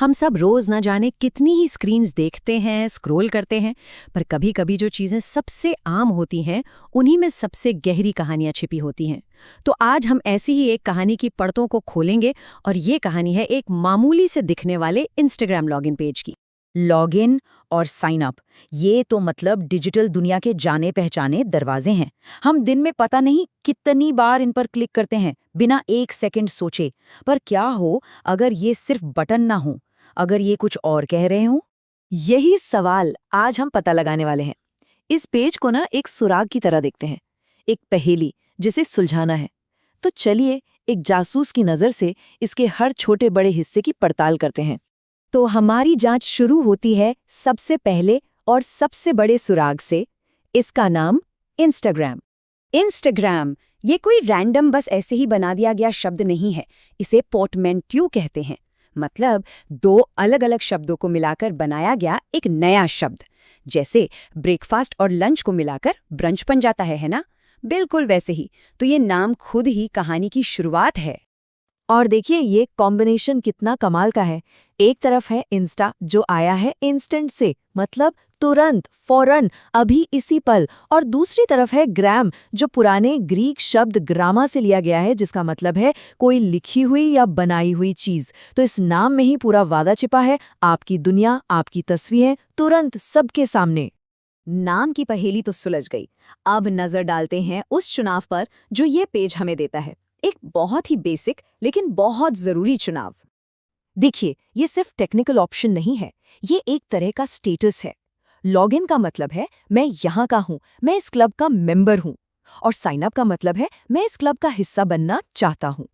हम सब रोज न जाने कितनी ही स्क्रीन्स देखते हैं, स्क्रॉल करते हैं, पर कभी-कभी जो चीजें सबसे आम होती हैं, उन्हीं में सबसे गहरी कहानियां छिपी होती हैं। तो आज हम ऐसी ही एक कहानी की परतों को खोलेंगे और ये कहानी है एक मामूली से दिखने वाले इंस्टाग्राम लॉगिन पेज की। लॉगिन और साइन अप, ये तो मतलब डिजिटल दुनिया के जाने पहचाने दरवाजे हैं। हम दिन में पता नहीं कितनी बार इन पर क्लिक करते हैं बिना एक सेकंड सोचे। पर क्या हो अगर ये सिर्फ बटन ना हो, अगर ये कुछ और कह रहे हो? यही सवाल आज हम पता लगाने वाले हैं। इस पेज को ना एक सुराग की तरह देखते हैं, एक पहेली जिसे सुलझाना है। तो चलिए एक जासूस की नज़र से इसके हर छोटे बड़े हिस्से की पड़ताल करते हैं। तो हमारी जांच शुरू होती है सबसे पहले और सबसे बड़े सुराग से। इसका नाम इंस्टाग्राम। इंस्टाग्राम ये कोई रैंडम बस ऐसे ही बना दिया गया शब्द नहीं है। इसे पोर्टमैंट्यू कहते हैं, मतलब दो अलग अलग शब्दों को मिलाकर बनाया गया एक नया शब्द। जैसे ब्रेकफास्ट और लंच को मिलाकर ब्रंच बन जाता है ना? बिल्कुल वैसे ही। तो ये नाम खुद ही कहानी की शुरुआत है। और देखिए ये कॉम्बिनेशन कितना कमाल का है। एक तरफ है इंस्टा जो आया है इंस्टेंट से, मतलब तुरंत, फौरन, अभी इसी पल, और दूसरी तरफ है ग्राम जो पुराने ग्रीक शब्द ग्रामा से लिया गया है, जिसका मतलब है कोई लिखी हुई या बनाई हुई चीज। तो इस नाम में ही पूरा वादा छिपा है, आपकी दुनिया, आपकी तस्वीरें तुरंत सबके सामने। नाम की पहेली तो सुलझ गई। अब नजर डालते हैं उस चुनाव पर जो ये पेज हमें देता है। एक बहुत ही बेसिक लेकिन बहुत जरूरी चुनाव। देखिए ये सिर्फ टेक्निकल ऑप्शन नहीं है, ये एक तरह का स्टेटस है। लॉगिन का मतलब है मैं यहाँ का हूँ, मैं इस क्लब का मेंबर हूँ। और साइन अप का मतलब है मैं इस क्लब का हिस्सा बनना चाहता हूँ।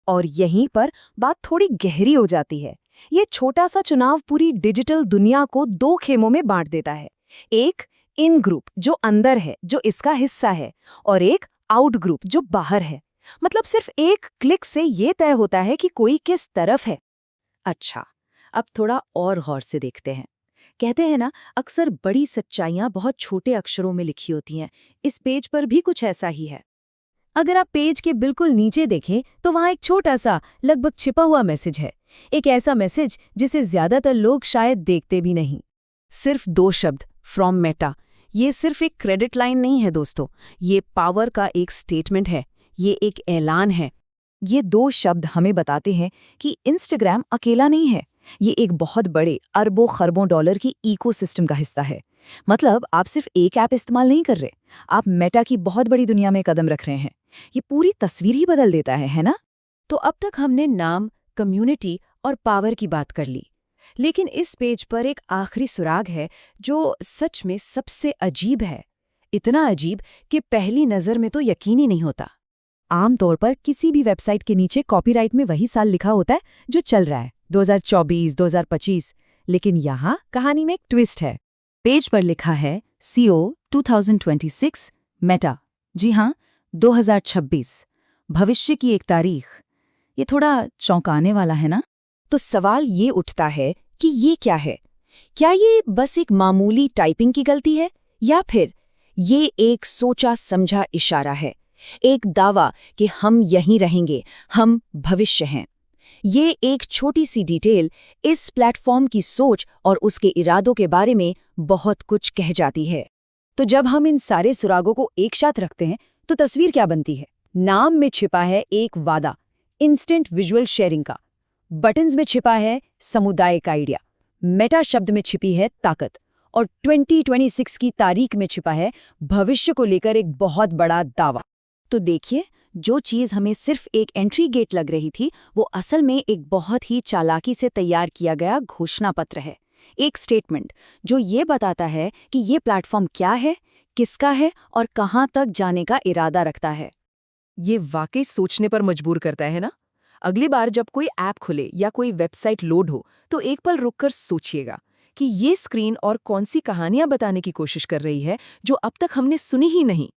और यहीं पर बात थोड़ी गहरी हो जाती है। ये छोटा सा चुनाव पूरी डिजिटल दुनिया को दो खेमों में बांट देता है। एक इन ग्रुप जो अंदर है, जो इसका हिस्सा है, और एक आउट ग्रुप जो बाहर है। मतलब सिर्फ एक क्लिक से ये तय होता है कि कोई किस तरफ है। अच्छा, अब थोड़ा और गौर से देखते हैं। कहते हैं ना, अक्सर बड़ी सच्चाइयां बहुत छोटे अक्षरों में लिखी होती हैं। इस पेज पर भी कुछ ऐसा ही है। अगर आप पेज के बिल्कुल नीचे देखें तो वहां एक छोटा सा, लगभग छिपा हुआ मैसेज है। एक ऐसा मैसेज जिसे ज्यादातर लोग शायद देखते भी नहीं। सिर्फ दो शब्द, फ्रॉम मेटा। ये सिर्फ एक क्रेडिट लाइन नहीं है दोस्तों, ये पावर का एक स्टेटमेंट है, ये एक ऐलान है। ये दो शब्द हमें बताते हैं कि इंस्टाग्राम अकेला नहीं है, ये एक बहुत बड़े अरबों खरबों डॉलर की इकोसिस्टम का हिस्सा है। मतलब आप सिर्फ एक ऐप इस्तेमाल नहीं कर रहे, आप मेटा की बहुत बड़ी दुनिया में कदम रख रहे हैं। ये पूरी तस्वीर ही बदल देता है ना? तो अब तक हमने नाम, कम्युनिटी और पावर की बात कर ली, लेकिन इस पेज पर एक आखिरी सुराग है जो सच में सबसे अजीब है। इतना अजीब कि पहली नज़र में तो यकीन ही नहीं होता। आमतौर पर किसी भी वेबसाइट के नीचे कॉपीराइट में वही साल लिखा होता है जो चल रहा है, 2024, 2025। लेकिन यहाँ कहानी में एक ट्विस्ट है। पेज पर लिखा है CO 2026 मेटा। जी हाँ, 2026, भविष्य की एक तारीख। ये थोड़ा चौंकाने वाला है ना? तो सवाल ये उठता है कि ये क्या है? क्या ये बस एक मामूली टाइपिंग की गलती है, या फिर ये एक सोचा समझा इशारा है, एक दावा कि हम यहीं रहेंगे, हम भविष्य हैं? ये एक छोटी सी डिटेल इस प्लेटफॉर्म की सोच और उसके इरादों के बारे में बहुत कुछ कह जाती है। तो जब हम इन सारे सुरागों को एक साथ रखते हैं तो तस्वीर क्या बनती है? नाम में छिपा है एक वादा, इंस्टेंट विजुअल शेयरिंग का। बटन्स में छिपा है समुदाय का आइडिया। मेटा शब्द में छिपी है ताकत। और 2026 की तारीख में छिपा है भविष्य को लेकर एक बहुत बड़ा दावा। तो देखिए, जो चीज़ हमें सिर्फ एक एंट्री गेट लग रही थी, वो असल में एक बहुत ही चालाकी से तैयार किया गया घोषणा पत्र है। एक स्टेटमेंट जो ये बताता है कि ये प्लेटफॉर्म क्या है, किसका है और कहाँ तक जाने का इरादा रखता है। ये वाकई सोचने पर मजबूर करता है ना? अगली बार जब कोई ऐप खुले या कोई वेबसाइट लोड हो, तो एक पल रुककर सोचिएगा कि ये स्क्रीन और कौन सी कहानियां बताने की कोशिश कर रही है जो अब तक हमने सुनी ही नहीं।